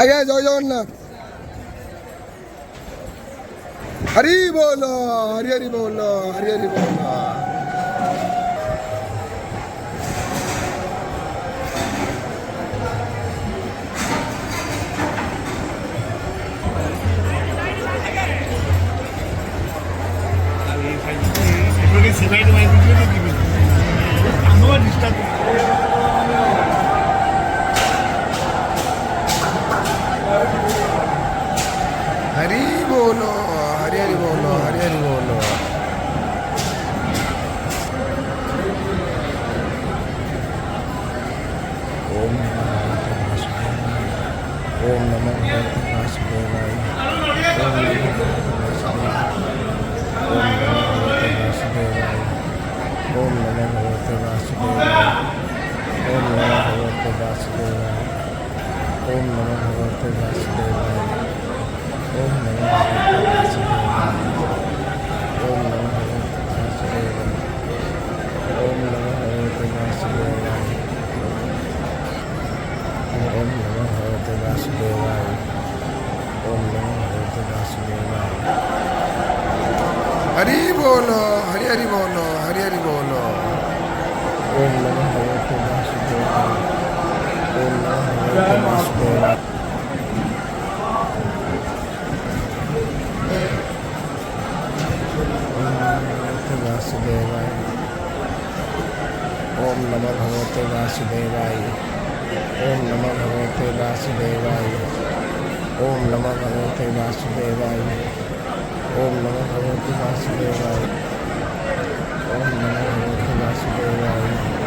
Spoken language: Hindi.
আগে জয় জগন্নাথ। হরি বল, হরি হরি বল, হরি হরি বল। हरि बोलो, हरि हरि बोलो, हरि हरि बोलो। ओम नमः भगवते वासुदेवाय। ओम नमः भगवते वासुदेवाय। ओम नमः भगवते वासुदेवाय। ओम नमः भगवते वासुदेवाय। ओम नमः भगवते वासुदेवाय। ओम नमः भगवते वासुदेवाय। ओम नमः भगवते वासुदेवाय। ओम नमः भगवते वासुदेवाय। ओम नमः भगवते वासुदेवाय। हरि बोलो, हरि हरि बोलो, हरि हरि बोलो। ओम नमः भगवते वासुदेवाय। ओम नमः भगवते वासुदेवाय। वासुदेवाय। ओम नमः भगवते वासुदेवाय। ओम नमः भगवते वासुदेवाय। ओम नमः भगवते वासुदेवाय। ओम नमः भगवते वासुदेवाय। ओम नमः भगवते वासुदेवाय।